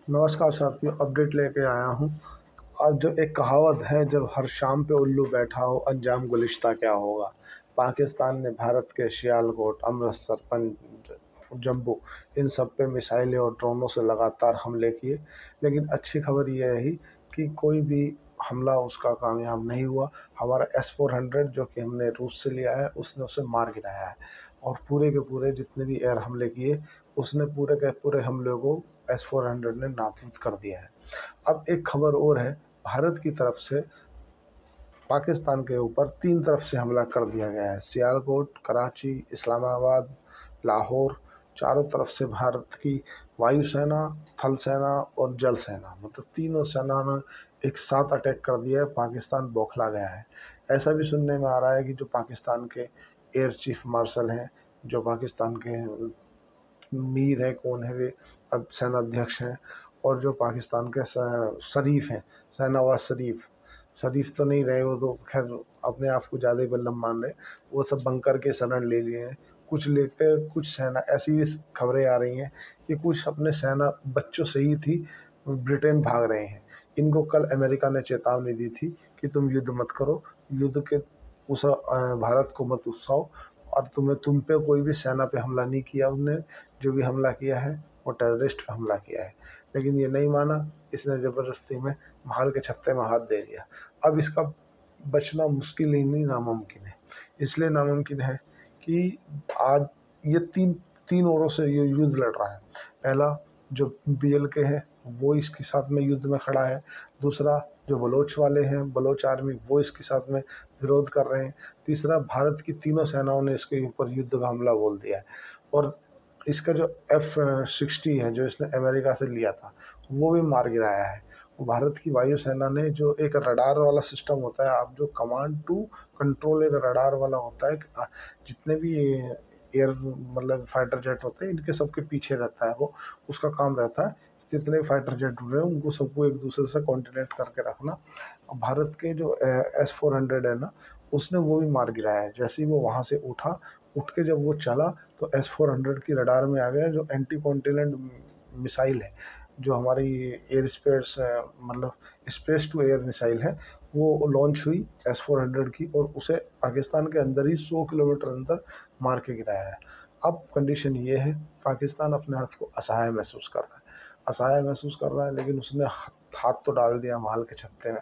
नमस्कार साथियों, अपडेट लेके आया हूँ। आज जो एक कहावत है, जब हर शाम पे उल्लू बैठा हो, अंजाम गुलिस्ता क्या होगा। पाकिस्तान ने भारत के सियालकोट, अमृतसर, जम्मू, इन सब पे मिसाइलें और ड्रोनों से लगातार हमले किए। लेकिन अच्छी खबर यह रही कि कोई भी हमला उसका कामयाब नहीं हुआ। हमारा S-400 जो कि हमने रूस से लिया है, उसने उसे मार गिराया है। और पूरे के पूरे जितने भी एयर हमले किए, उसने पूरे के पूरे हमले को S-400 ने नाबूद कर दिया है। अब एक खबर और है, भारत की तरफ से पाकिस्तान के ऊपर 3 तरफ से हमला कर दिया गया है। सियालकोट, कराची, इस्लामाबाद, लाहौर, चारों तरफ से भारत की वायुसेना, थल सेना और जल सेना, मतलब तीनों सेना ने एक साथ अटैक कर दिया है। पाकिस्तान बौखला गया है। ऐसा भी सुनने में आ रहा है कि जो पाकिस्तान के एयर चीफ मार्शल हैं, जो पाकिस्तान के मीर है, कौन है वे, अब सेनाध्यक्ष हैं, और जो पाकिस्तान के शरीफ हैं, शहनवाज शरीफ, शरीफ तो नहीं रहे, वो तो खैर अपने आप को ज़्यादा ही बल्लम मान रहे, वो सब बंकर के शरण ले लिए हैं। कुछ लेते, कुछ सेना ऐसी भी खबरें आ रही हैं कि कुछ अपने सेना बच्चों से ही थी ब्रिटेन भाग रहे हैं। इनको कल अमेरिका ने चेतावनी दी थी कि तुम युद्ध मत करो, युद्ध के उस भारत को मत उकसाओ, और तुम पे कोई भी सेना पे हमला नहीं किया उनने। जो भी हमला किया है वो टेररिस्ट पे हमला किया है। लेकिन ये नहीं माना, इसने ज़बरदस्ती में महाल के छत्ते में हाथ दे दिया। अब इसका बचना मुश्किल ही नहीं, नामुमकिन है। इसलिए नामुमकिन है कि आज ये तीन तीन ओरों से ये युद्ध लड़ रहा है। पहला, जो BLK है, वो इसके साथ में युद्ध में खड़ा है। दूसरा, जो बलोच वाले हैं, बलोच आर्मी, वो इसके साथ में विरोध कर रहे हैं। तीसरा, भारत की तीनों सेनाओं ने इसके ऊपर युद्ध का हमला बोल दिया है। और इसका जो F-60 है, जो इसने अमेरिका से लिया था, वो भी मार गिराया है। वो भारत की वायुसेना ने, जो एक रडार वाला सिस्टम होता है, आप जो कमांड टू कंट्रोल, एक रडार वाला होता है, जितने भी एयर मतलब फाइटर जेट होते हैं, इनके सबके पीछे रहता है वो, उसका काम रहता है जितने फाइटर जेट उड़ रहे हैं उनको सबको एक दूसरे से कोऑर्डिनेट करके रखना। भारत के जो S-400 है ना, उसने वो भी मार गिराया है। जैसे ही वो वहाँ से उठ के जब वो चला, तो S-400 की रडार में आ गया, जो एंटी कॉन्टिनेंट मिसाइल है, जो हमारी एयर स्पेस मतलब स्पेस टू एयर मिसाइल है, वो लॉन्च हुई S-400 की, और उसे पाकिस्तान के अंदर ही 100 किलोमीटर अंदर मार के गिराया है। अब कंडीशन ये है, पाकिस्तान अपने आप को असहाय महसूस कर रहा है, असहाय महसूस कर रहा है, लेकिन उसने हाथ तो डाल दिया महाल के छत्ते में।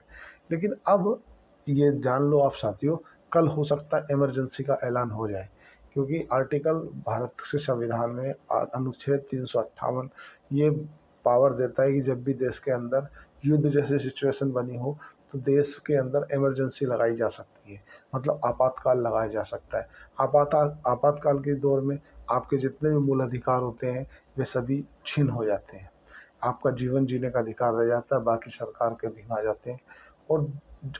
लेकिन अब ये जान लो आप साथियों, कल हो सकता है इमरजेंसी का ऐलान हो जाए, क्योंकि आर्टिकल भारत के संविधान में अनुच्छेद 358 ये पावर देता है कि जब भी देश के अंदर युद्ध जैसी सिचुएशन बनी हो, तो देश के अंदर इमरजेंसी लगाई जा सकती है, मतलब आपातकाल लगाया जा सकता है। आपातकाल के दौर में आपके जितने भी मूल अधिकार होते हैं, वे सभी छीन हो जाते हैं। आपका जीवन जीने का अधिकार रह जाता है, बाकी सरकार के अधीन आ जाते हैं। और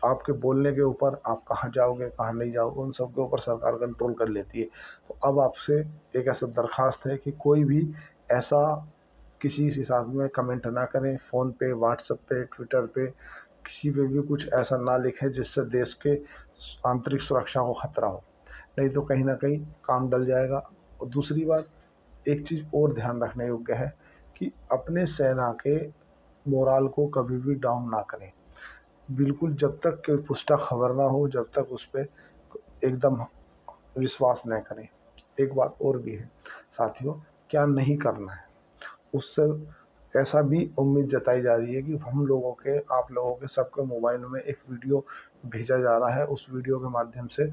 आपके बोलने के ऊपर, आप कहाँ जाओगे कहाँ नहीं जाओगे, उन सब के ऊपर सरकार कंट्रोल कर लेती है। तो अब आपसे एक ऐसा दरखास्त है कि कोई भी ऐसा किसी के साथ में कमेंट ना करें, फ़ोन पे, व्हाट्सएप पे, ट्विटर पे, किसी पे भी कुछ ऐसा ना लिखें जिससे देश के आंतरिक सुरक्षा को खतरा हो, नहीं तो कहीं ना कहीं काम डल जाएगा। और दूसरी बात, एक चीज़ और ध्यान रखने योग्य है कि अपने सेना के मोराल को कभी भी डाउन ना करें। बिल्कुल, जब तक कोई पुष्टा खबर ना हो, जब तक उस पे एकदम विश्वास न करें। एक बात और भी है साथियों, क्या नहीं करना है, उससे ऐसा भी उम्मीद जताई जा रही है कि हम लोगों के, आप लोगों के सबके मोबाइल में एक वीडियो भेजा जा रहा है। उस वीडियो के माध्यम से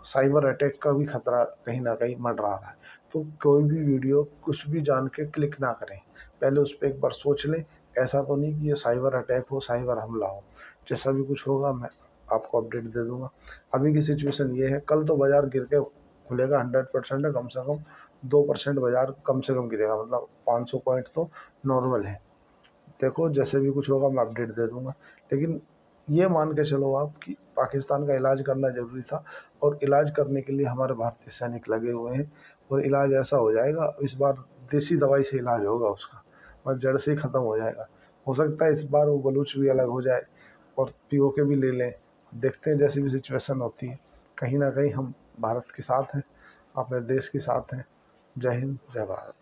साइबर अटैक का भी खतरा कहीं ना कहीं मंडरा रहा है। तो कोई भी वीडियो कुछ भी जान के क्लिक ना करें, पहले उस पर एक बार सोच लें। ऐसा तो नहीं कि ये साइबर अटैक हो, साइबर हमला हो। जैसा भी कुछ होगा मैं आपको अपडेट दे दूंगा। अभी की सिचुएशन ये है, कल तो बाजार गिर के खुलेगा, 100% है, कम से कम 2% बाजार कम से कम गिरेगा, मतलब 500 पॉइंट तो नॉर्मल है। देखो, जैसे भी कुछ होगा मैं अपडेट दे दूंगा। लेकिन ये मान के चलो आप कि पाकिस्तान का इलाज करना ज़रूरी था, और इलाज करने के लिए हमारे भारतीय सैनिक लगे हुए हैं। और इलाज ऐसा हो जाएगा इस बार, देसी दवाई से इलाज होगा उसका, और जड़ से ही ख़त्म हो जाएगा। हो सकता है इस बार वो बलूच भी अलग हो जाए और POK भी ले लें। देखते हैं जैसी भी सिचुएशन होती है। कहीं ना कहीं हम भारत के साथ हैं, अपने देश के साथ हैं। जय हिंद, जय भारत।